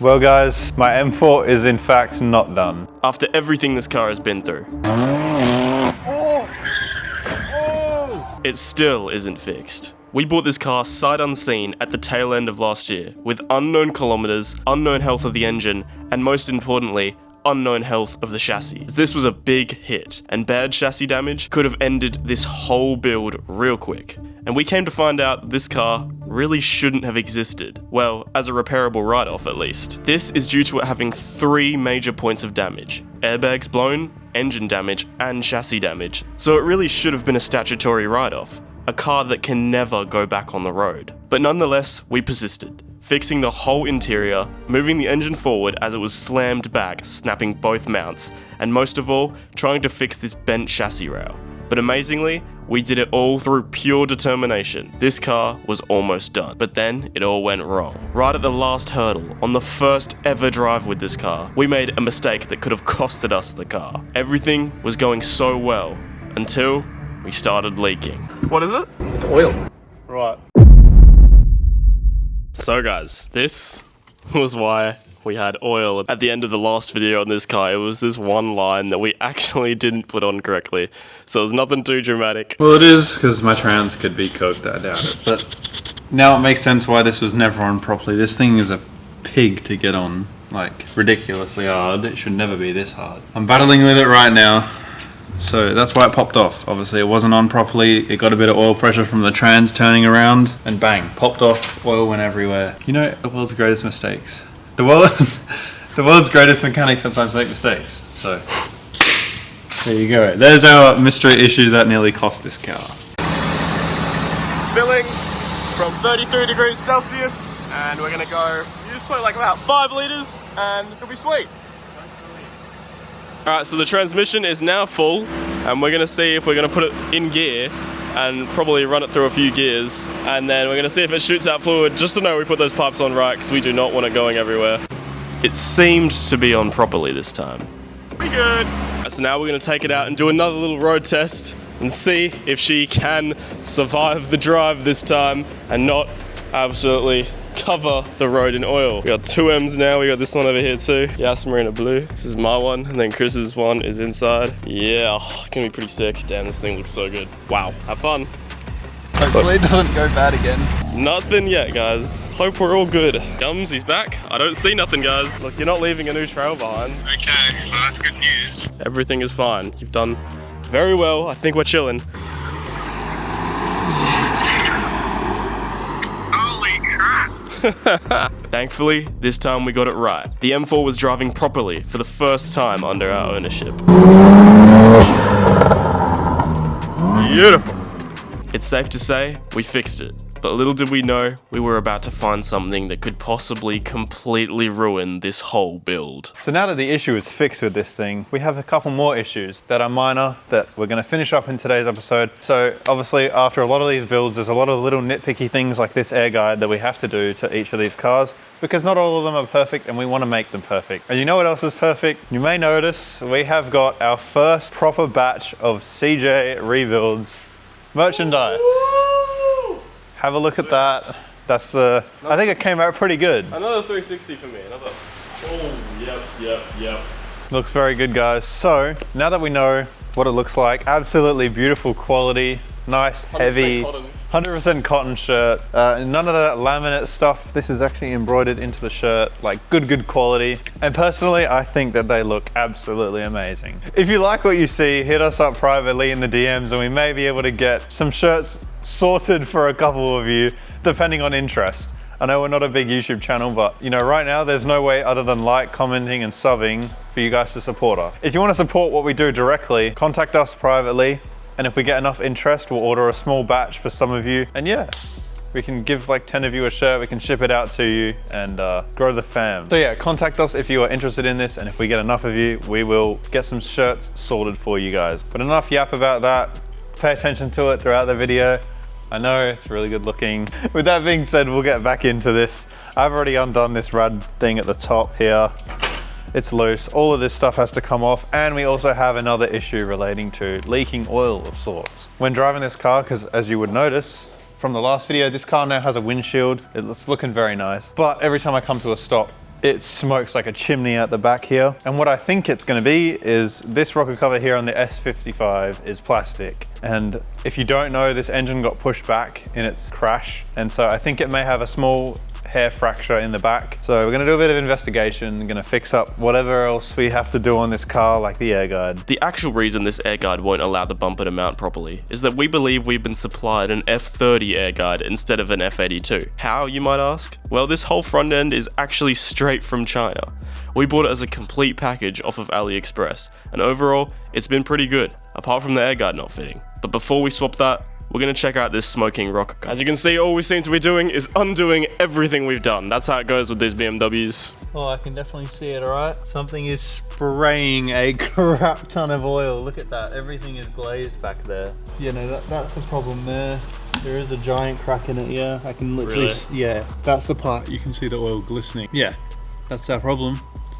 Well guys, my M4 is in fact not done. After everything this car has been through, it still isn't fixed. We bought this car sight unseen at the tail end of last year, with unknown kilometers, unknown health of the engine, and most importantly, unknown health of the chassis. This was a big hit, and bad chassis damage could have ended this whole build real quick. And we came to find out that this car really shouldn't have existed. Well, as a repairable write-off at least. This is due to it having 3 major points of damage: airbags blown, engine damage, and chassis damage. So it really should have been a statutory write-off, a car that can never go back on the road. But nonetheless, we persisted, fixing the whole interior, moving the engine forward as it was slammed back, snapping both mounts, and most of all, trying to fix this bent chassis rail. But amazingly, we did it all through pure determination. This car was almost done, but then it all went wrong. Right at the last hurdle, on the first ever drive with this car, we made a mistake that could have costed us the car. Everything was going so well, until we started leaking. What is it? It's oil. Right. So guys, this was why we had oil at the end of the last video on this car. It was this one line that we actually didn't put on correctly. So it was nothing too dramatic. Well, it is, because my trans could be coked, I doubt it. But now it makes sense why this was never on properly. This thing is a pig to get on, like ridiculously hard. It should never be this hard. I'm battling with it right now. So that's why it popped off. Obviously it wasn't on properly, it got a bit of oil pressure from the trans turning around, and bang, popped off, oil went everywhere. You know, the world's greatest mistakes. The world's greatest mechanics sometimes make mistakes. So, there you go. There's our mystery issue that nearly cost this car. Filling from 33 degrees Celsius, and we're gonna go, you just put like about 5 liters, and it'll be sweet. Alright, so the transmission is now full, and we're going to see if we're going to put it in gear and probably run it through a few gears, and then we're going to see if it shoots out fluid, just to know we put those pipes on right, because we do not want it going everywhere. It seemed to be on properly this time. Pretty good. Right, so now we're going to take it out and do another little road test and see if she can survive the drive this time and not absolutely cover the road in oil. We got 2 M's now, we got this one over here too. Yas Marina Blue. This is my one, and then Chris's one is inside. Yeah, it's gonna be pretty sick. Damn, this thing looks so good. Wow, have fun. Hopefully it doesn't go bad again. Nothing yet, guys. Hope we're all good. Gums, he's back. I don't see nothing, guys. Look, you're not leaving a new trail behind. Okay, well that's good news. Everything is fine. You've done very well. I think we're chilling. Thankfully, this time we got it right. The M4 was driving properly for the first time under our ownership. Beautiful. It's safe to say we fixed it, but little did we know we were about to find something that could possibly completely ruin this whole build. So now that the issue is fixed with this thing, we have a couple more issues that are minor that we're going to finish up in today's episode. So obviously after a lot of these builds, there's a lot of little nitpicky things like this air guide that we have to do to each of these cars, because not all of them are perfect and we want to make them perfect. And you know what else is perfect? You may notice we have got our first proper batch of CJ rebuilds merchandise. Have a look at that. That's the, I think it came out pretty good. Another 360 for me, another, oh, yep. Looks very good, guys. So now that we know what it looks like, absolutely beautiful quality, nice, heavy, 100% cotton shirt. None of that laminate stuff. This is actually embroidered into the shirt, like good quality. And personally, I think that they look absolutely amazing. If you like what you see, hit us up privately in the DMs and we may be able to get some shirts sorted for a couple of you, depending on interest. I know we're not a big YouTube channel, but you know, right now there's no way other than like, commenting and subbing for you guys to support us. If you want to support what we do directly, contact us privately, and if we get enough interest, we'll order a small batch for some of you, and yeah, we can give like 10 of you a shirt, we can ship it out to you and grow the fam. So yeah, contact us if you are interested in this, and if we get enough of you, we will get some shirts sorted for you guys. But enough yap about that. Pay attention to it throughout the video. I know it's really good looking. With that being said, we'll get back into this. I've already undone this rad thing at the top here. It's loose. All of this stuff has to come off, and we also have another issue relating to leaking oil of sorts. When driving this car, because as you would notice from the last video, this car now has a windshield. It's looking very nice. But every time I come to a stop, it smokes like a chimney at the back here. And what I think it's gonna be is this rocker cover here on the S55 is plastic. And if you don't know, this engine got pushed back in its crash. And so I think it may have a small hair fracture in the back. So we're gonna do a bit of investigation, gonna fix up whatever else we have to do on this car, like the air guide. The actual reason this air guide won't allow the bumper to mount properly is that we believe we've been supplied an F30 air guide instead of an F82. How, you might ask? Well, this whole front end is actually straight from China. We bought it as a complete package off of AliExpress, and overall, it's been pretty good, apart from the air guide not fitting. But before we swap that, we're gonna check out this smoking rocker cover. As you can see, all we seem to be doing is undoing everything we've done. That's how it goes with these BMWs. Oh, I can definitely see it, alright? Something is spraying a crap ton of oil. Look at that, everything is glazed back there. You know, that's the problem there. There is a giant crack in it, yeah. I can literally, yeah. That's the part, you can see the oil glistening. Yeah, that's our problem,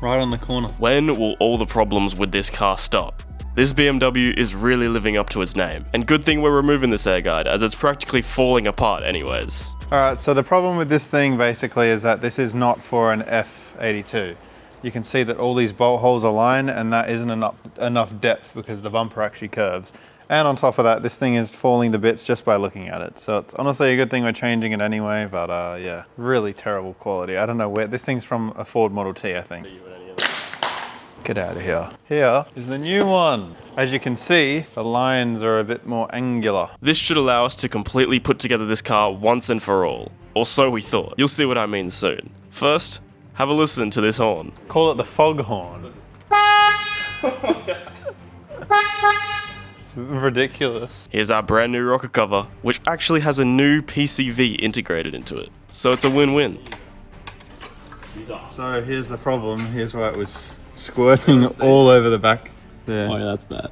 right on the corner. When will all the problems with this car stop? This BMW is really living up to its name, and good thing we're removing this air guide as it's practically falling apart anyways. All right, so the problem with this thing basically is that this is not for an F82. You can see that all these bolt holes align and that isn't enough depth because the bumper actually curves. And on top of that, this thing is falling to bits just by looking at it. So it's honestly a good thing we're changing it anyway, but yeah, really terrible quality. I don't know where, this thing's from a Ford Model T, I think. Get out of here. Here is the new one. As you can see, the lines are a bit more angular. This should allow us to completely put together this car once and for all. Or so we thought. You'll see what I mean soon. First, have a listen to this horn. Call it the foghorn. It's ridiculous. Here's our brand new rocker cover, which actually has a new PCV integrated into it. So it's a win-win. So here's the problem. Here's why it was squirting all over the back there. Oh yeah, that's bad.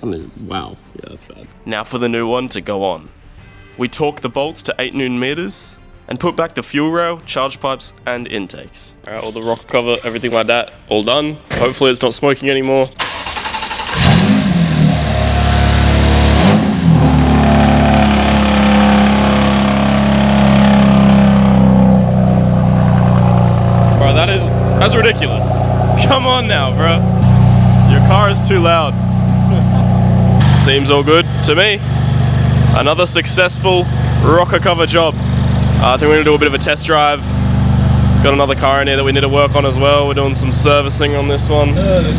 I mean, wow. Yeah, that's bad. Now for the new one to go on. We torque the bolts to 8 Newton meters and put back the fuel rail, charge pipes, and intakes. Alright, all the rocker cover, everything like that, all done. Hopefully it's not smoking anymore. Bro, that's ridiculous. Come on now, bro. Your car is too loud. Seems all good to me. Another successful rocker cover job. I think we're gonna do a bit of a test drive. Got another car in here that we need to work on as well. We're doing some servicing on this one.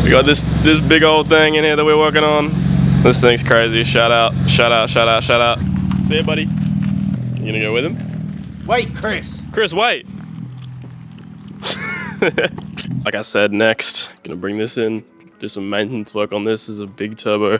We got this big old thing in here that we're working on. This thing's crazy. Shout out, shout out, shout out, shout out. See ya, buddy. You gonna go with him? Wait, Chris! Chris, wait! Like I said, next, gonna bring this in, do some maintenance work on this. This is a big turbo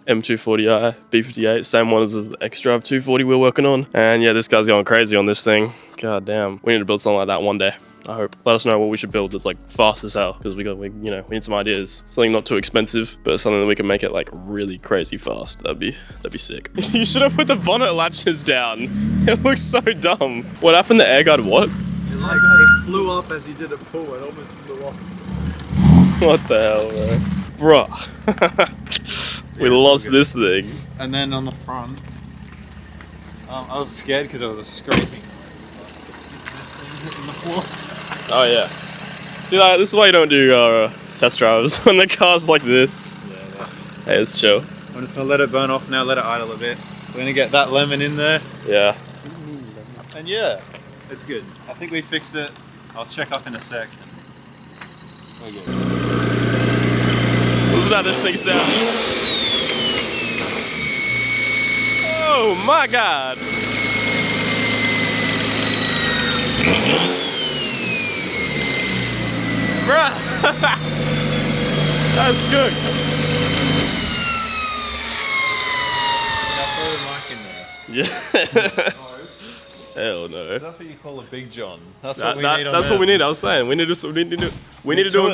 M240i B58, same one as the X-Drive 240 we're working on. And yeah, this guy's going crazy on this thing. God damn, we need to build something like that one day. I hope. Let us know what we should build that's like fast as hell, because we need some ideas. Something not too expensive, but something that we can make it like really crazy fast. That'd be sick. You should have put the bonnet latches down. It looks so dumb. What happened to air guide? What? It flew up as he did a pull, it almost flew off. What the hell, bro? Bruh. We lost this thing. And then on the front, I was scared because there was a scraping noise. This thing hitting the floor. Oh yeah. See, like, this is why you don't do test drives when the car's like this. Yeah. Hey, it's chill. I'm just gonna let it burn off now, let it idle a bit. We're gonna get that lemon in there. Yeah. And yeah, it's good. I think we fixed it. I'll check up in a sec. We're good. Listen how this thing sounds. Oh my god. Bruh. That's good. Yeah. Hell no. That's what you call a big John. That's That- what we that- need on that's there. what we need. I was saying we need to do two of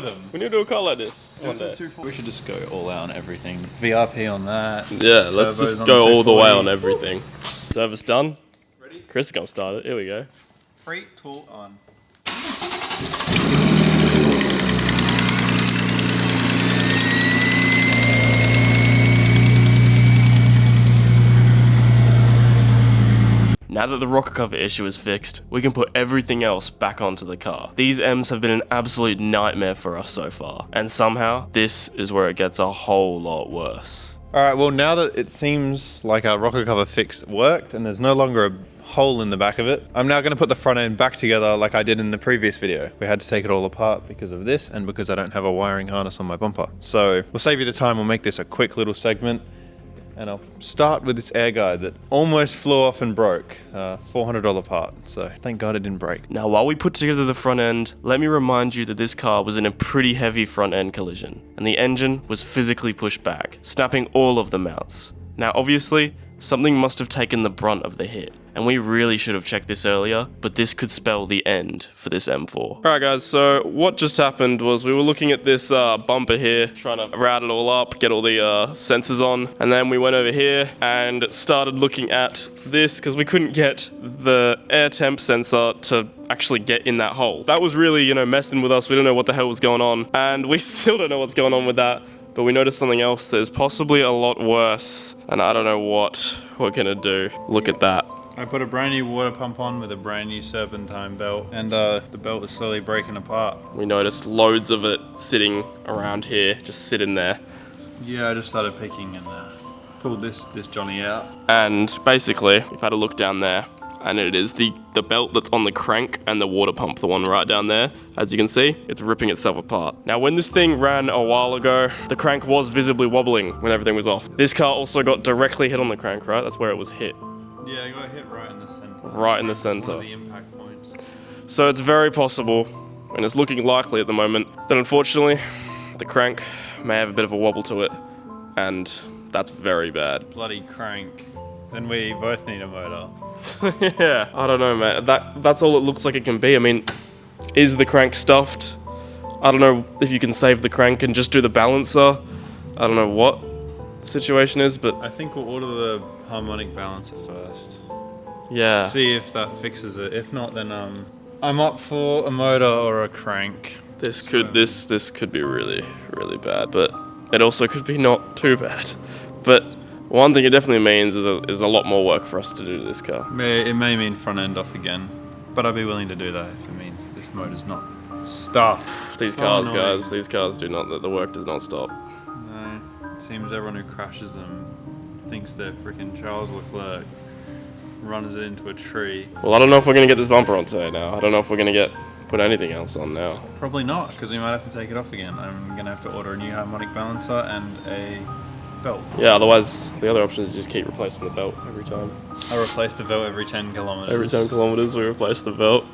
them. We need to do a car like this. One day. We should just go all out on everything. VRP on that. Yeah, let's Turbos just on go the all the way 240. on everything. Service done. Ready? Chris is gonna start it. Here we go. 3, 2, 1. Now that the rocker cover issue is fixed, we can put everything else back onto the car. These M's have been an absolute nightmare for us so far, and somehow, this is where it gets a whole lot worse. Alright, well now that it seems like our rocker cover fix worked and there's no longer a hole in the back of it, I'm now going to put the front end back together like I did in the previous video. We had to take it all apart because of this and because I don't have a wiring harness on my bumper. So we'll save you the time, we'll make this a quick little segment. And I'll start with this air guide that almost flew off and broke. $400 part, so thank God it didn't break. Now while we put together the front end, let me remind you that this car was in a pretty heavy front end collision, and the engine was physically pushed back, snapping all of the mounts. Now obviously, something must have taken the brunt of the hit, and we really should have checked this earlier, but this could spell the end for this M4. Alright guys, so what just happened was we were looking at this bumper here, trying to route it all up, get all the sensors on, and then we went over here and started looking at this because we couldn't get the air temp sensor to actually get in that hole. That was really, you know, messing with us. We don't know what the hell was going on, and we still don't know what's going on with that. But we noticed something else that is possibly a lot worse, and I don't know what we're gonna do. Look at that. I put a brand new water pump on with a brand new serpentine belt, and the belt was slowly breaking apart. We noticed loads of it sitting around here, just sitting there. Yeah, I just started picking and pulled this Johnny out. And basically, we've had a look down there, and it is the belt that's on the crank and the water pump, the one right down there. As you can see, it's ripping itself apart. Now, when this thing ran a while ago, the crank was visibly wobbling when everything was off. This car also got directly hit on the crank, right? That's where it was hit. Yeah, I got hit right in the center. Right in the center. One of the impact points. So it's very possible, and it's looking likely at the moment, that unfortunately, the crank may have a bit of a wobble to it, and that's very bad. Bloody crank. Then we both need a motor. Yeah, I don't know, man. That's all it looks like it can be. I mean, is the crank stuffed? I don't know if you can save the crank and just do the balancer. I don't know what the situation is, but I think we'll order the harmonic balancer first. yeah. See if that fixes it. If not, then I'm up for a motor or a crank. This could be really, really bad, but it also could be not too bad. But one thing it definitely means is a lot more work for us to do to this car. It may mean front end off again, but I'd be willing to do that if it means this motor's not stuffed. These So cars, annoying. guys, these cars do not. The work does not stop. No, it seems everyone who crashes them thinks they're freaking Charles Leclerc. Runs it into a tree. Well, I don't know if we're gonna get this bumper on today now. I don't know if we're gonna put anything else on now. Probably not, because we might have to take it off again. I'm gonna have to order a new harmonic balancer and a belt. Yeah, otherwise the other option is just keep replacing the belt every time. I replace the belt every 10 kilometers. Every 10 kilometers we replace the belt.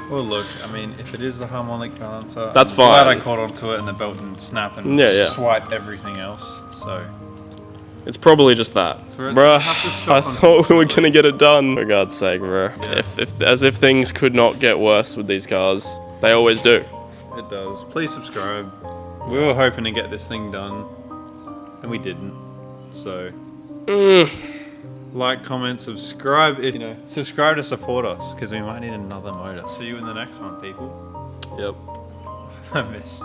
Well, look, I mean, if it is the harmonic balancer, That's I'm glad fine. I caught onto it and the belt didn't snap and Yeah. swipe everything else. So, It's probably just that. So it's Bruh, gonna have to stop I thought we were unfortunately. gonna get it done. For God's sake, bruh. Yeah. As if things could not get worse with these cars. They always do. it does. Please subscribe. We were hoping to get this thing done, and we didn't. So, like, comment, subscribe. If you know, subscribe to support us because we might need another motor. See you in the next one, people. Yep. I missed.